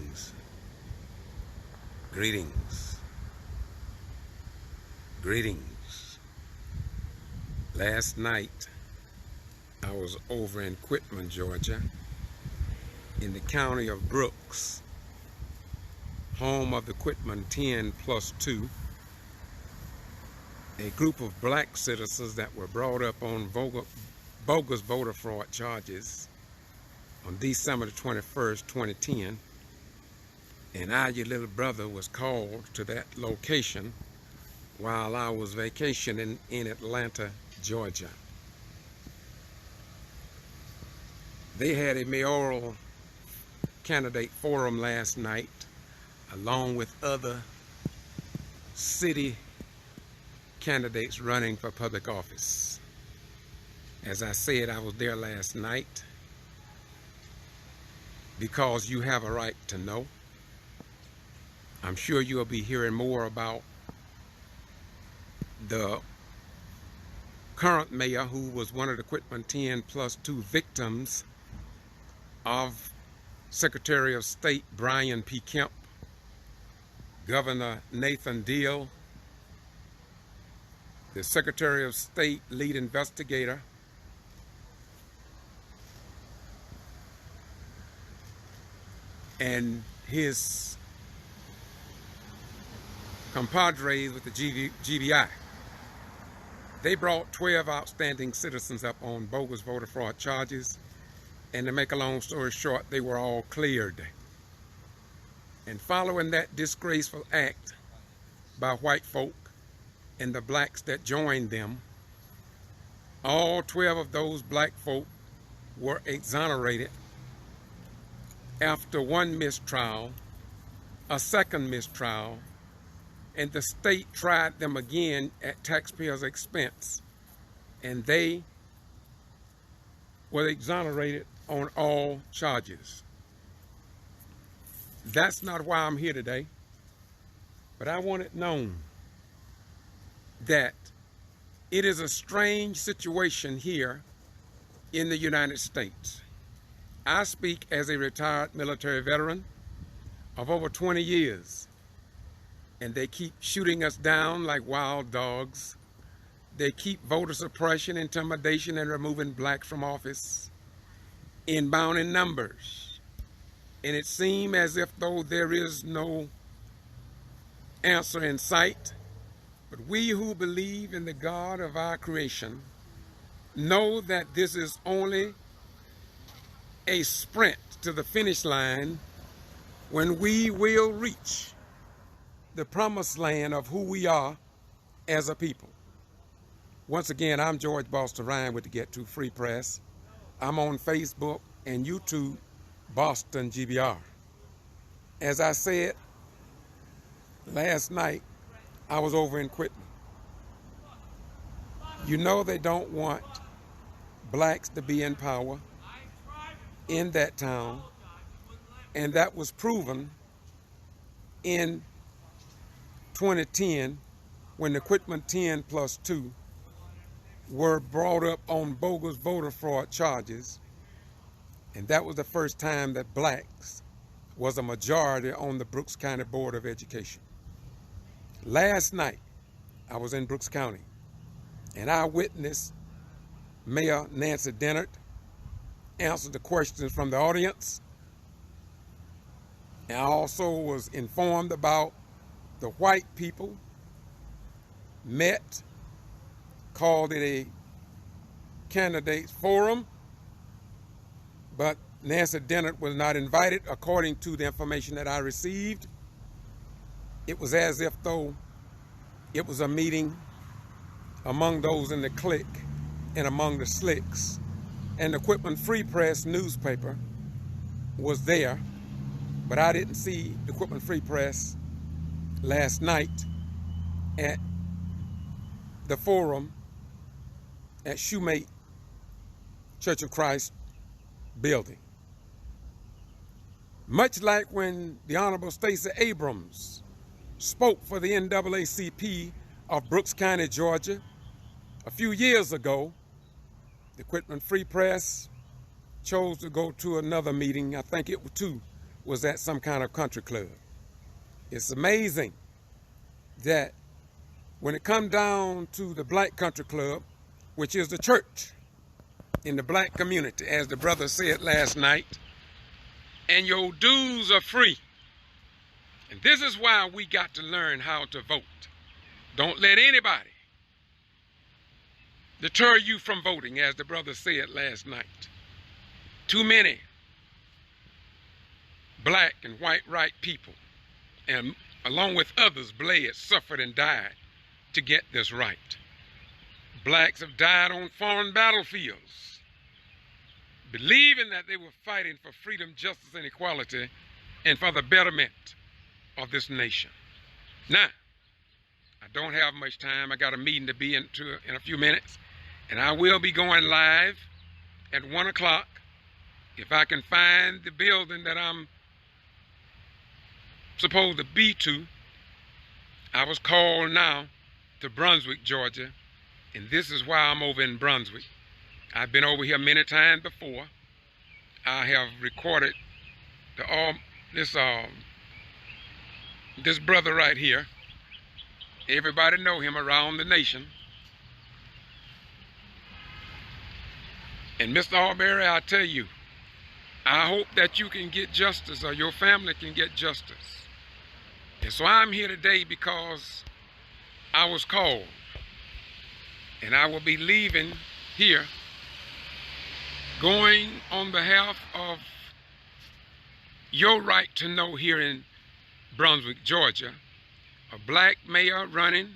Greetings, greetings, greetings. Last night, I was over in Quitman, Georgia, in the county of Brooks, home of the Quitman 10+2, a group of black citizens that were brought up on bogus voter fraud charges on December the 21st, 2010. And I, your little brother, was called to that location while I was vacationing in Atlanta, Georgia. They had a mayoral candidate forum last night, along with other city candidates running for public office. As I said, I was there last night because you have a right to know. I'm sure you'll be hearing more about the current mayor, who was one of the Quitman 10+2 victims of Secretary of State Brian P. Kemp, Governor Nathan Deal, the Secretary of State lead investigator, and his compadres with the G.B.R. They brought 12 outstanding citizens up on bogus voter fraud charges, and to make a long story short, they were all cleared. And following that disgraceful act by white folk and the blacks that joined them, all 12 of those black folk were exonerated after one mistrial, a second mistrial, and the state tried them again at taxpayers' expense, and they were exonerated on all charges. That's not why I'm here today, but I want it known that it is a strange situation here in the United States. I speak as a retired military veteran of over 20 years. And they keep shooting us down like wild dogs. They keep voter suppression, intimidation, and removing blacks from office inbound in numbers. And it seems as if though there is no answer in sight. But we who believe in the God of our creation know that this is only a sprint to the finish line when we will reach the promised land of who we are as a people. Once again, I'm George Boston Ryan with the Get To Free Press. I'm on Facebook and YouTube, Boston G.B.R. As I said, last night, I was over in Quitman. You know they don't want blacks to be in power in that town, and that was proven in 2010 when the Quitman 10+2 were brought up on bogus voter fraud charges, and that was the first time that blacks was a majority on the Brooks County Board of Education. Last night, I was in Brooks County, and I witnessed Mayor Nancy Dennard answer the questions from the audience, and I also was informed about the white people met, called it a candidates forum, but Nancy Dennard was not invited according to the information that I received. It was as if though it was a meeting among those in the clique and among the slicks, and the Quitman Free Press newspaper was there, but I didn't see the Quitman Free Press last night at the forum at Shoemate Church of Christ building. Much like when the Honorable Stacey Abrams spoke for the NAACP of Brooks County, Georgia, a few years ago, the Quitman Free Press chose to go to another meeting. I think it was two was at some kind of country club. It's amazing that when it comes down to the black country club, which is the church in the black community, as the brother said last night, and your dues are free. And this is why we got to learn how to vote. Don't let anybody deter you from voting, as the brother said last night. Too many black and white right people, and along with others, bled, suffered, and died to get this right. Blacks have died on foreign battlefields, believing that they were fighting for freedom, justice, and equality, and for the betterment of this nation. Now, I don't have much time. I got a meeting to be into in a few minutes, and I will be going live at 1 o'clock. If I can find the building that I'm supposed to be to. I was called now to Brunswick, Georgia, and this is why I'm over in Brunswick. I've been over here many times before. I have recorded this brother right here. Everybody know him around the nation. And Mr. Arbery, I tell you, I hope that you can get justice, or your family can get justice. And so I'm here today because I was called, and I will be leaving here, going on behalf of your right to know here in Brunswick, Georgia, a black mayor running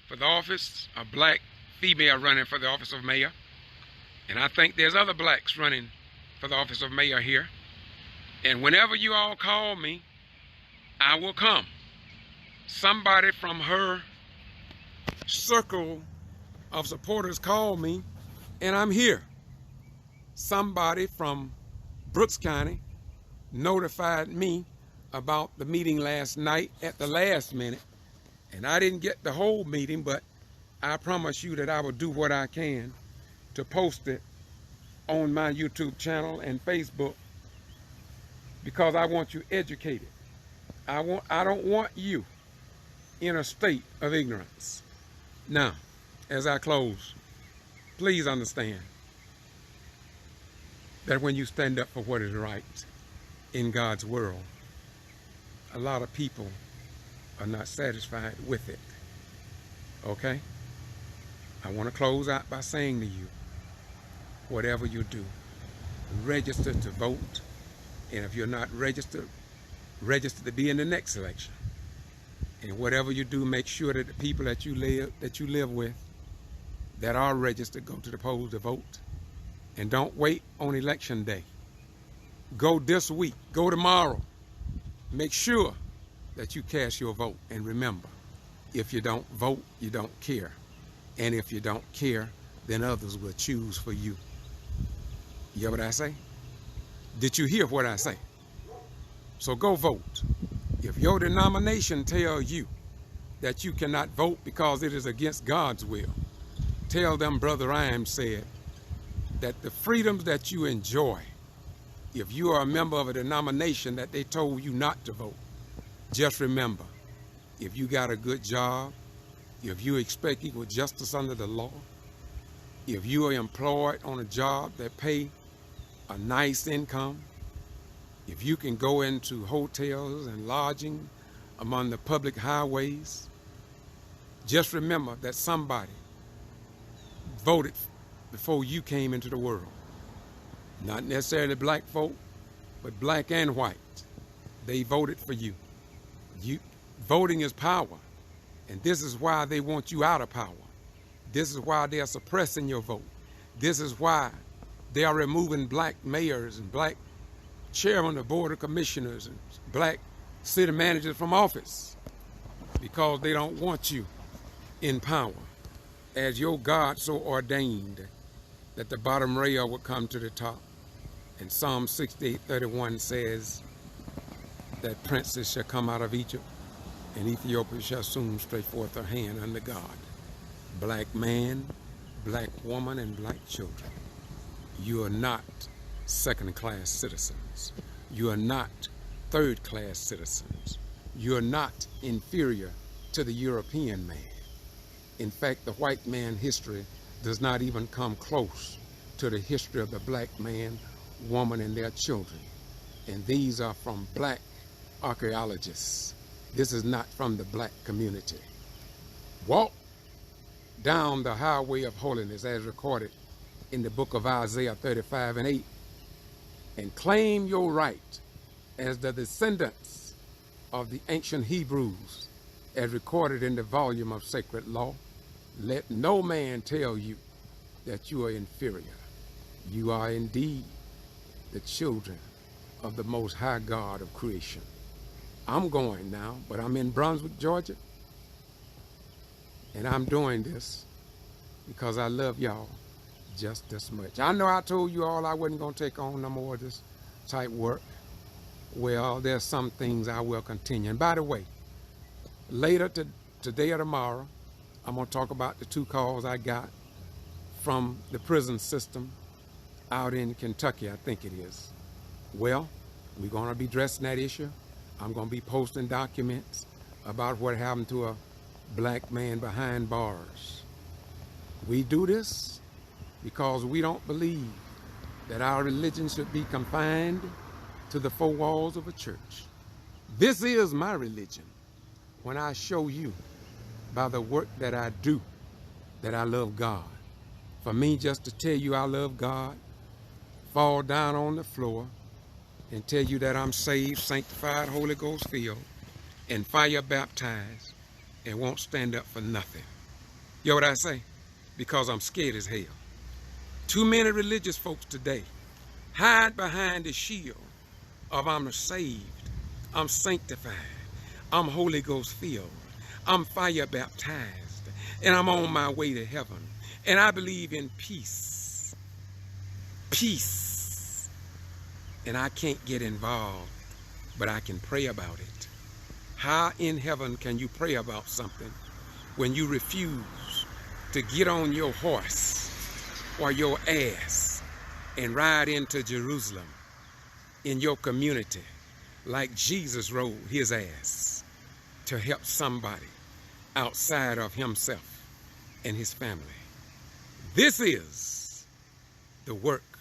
for the office, a black female running for the office of mayor, and I think there's other blacks running for the office of mayor here. And whenever you all call me, I will come. Somebody from her circle of supporters called me, and I'm here. Somebody from Brooks County notified me about the meeting last night at the last minute, and I didn't get the whole meeting, but I promise you that I will do what I can to post it on my YouTube channel and Facebook, because I want you educated. I don't want you in a state of ignorance. Now, as I close, please understand that when you stand up for what is right in God's world, a lot of people are not satisfied with it. Okay? I want to close out by saying to you, whatever you do, register to vote. And if you're not registered, register to be in the next election. And whatever you do, make sure that the people that you live with that are registered go to the polls to vote. And don't wait on election day. Go this week. Go tomorrow. Make sure that you cast your vote. And remember, if you don't vote, you don't care. And if you don't care, then others will choose for you. You hear what I say? Did you hear what I say? So go vote. If your denomination tells you that you cannot vote because it is against God's will, tell them Brother Iam said that the freedoms that you enjoy, if you are a member of a denomination that they told you not to vote, just remember, if you got a good job, if you expect equal justice under the law, if you are employed on a job that pay a nice income, if you can go into hotels and lodging among the public highways, just remember that somebody voted before you came into the world. Not necessarily black folk, but black and white. They voted for you. Voting is power, and this is why they want you out of power. This is why they are suppressing your vote. This is why they are removing black mayors and black chairmen of board of commissioners and black city managers from office, because they don't want you in power, as your God so ordained that the bottom rail would come to the top. And Psalm 68:31 says that princes shall come out of Egypt, and Ethiopia shall soon stretch forth her hand unto God. Black man, black woman, and black children, you are not second-class citizens. You are not third-class citizens. You're not inferior to the European man. In fact, the white man history does not even come close to the history of the black man, woman, and their children. And these are from black archaeologists. This is not from the black community. Walk down the highway of holiness as recorded in the book of Isaiah 35:8 and claim your right as the descendants of the ancient Hebrews as recorded in the volume of sacred law. Let no man tell you that you are inferior. You are indeed the children of the Most High God of creation. I'm going now, but I'm in Brunswick, Georgia, and I'm doing this because I love y'all just this much. I know I told you all I wasn't going to take on no more of this type work. Well, there's some things I will continue. And by the way, later today or tomorrow, I'm going to talk about the 2 calls I got from the prison system out in Kentucky, I think it is. Well, we're going to be addressing that issue. I'm going to be posting documents about what happened to a black man behind bars. We do this because we don't believe that our religion should be confined to the 4 walls of a church. This is my religion when I show you by the work that I do that I love God. For me just to tell you I love God, fall down on the floor and tell you that I'm saved, sanctified, Holy Ghost filled, and fire baptized, and won't stand up for nothing. You know what I say? Because I'm scared as hell. Too many religious folks today hide behind the shield of I'm saved, I'm sanctified, I'm Holy Ghost filled, I'm fire baptized, and I'm on my way to heaven. And I believe in peace. Peace. And I can't get involved, but I can pray about it. How in heaven can you pray about something when you refuse to get on your horse or your ass and ride into Jerusalem in your community like Jesus rode his ass to help somebody outside of himself and his family? This is the work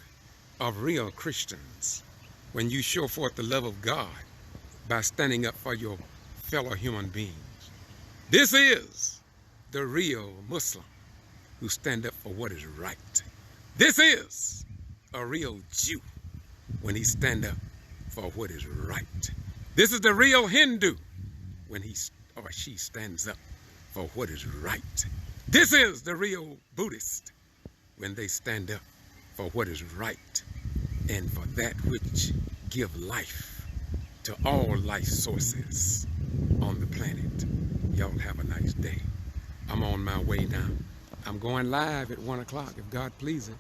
of real Christians when you show forth the love of God by standing up for your fellow human beings. This is the real Muslim who stand up for what is right. This is a real Jew when he stand up for what is right. This is the real Hindu when he or she stands up for what is right. This is the real Buddhist when they stand up for what is right and for that which give life to all life sources on the planet. Y'all have a nice day. I'm on my way now. I'm going live at 1 o'clock if God pleases.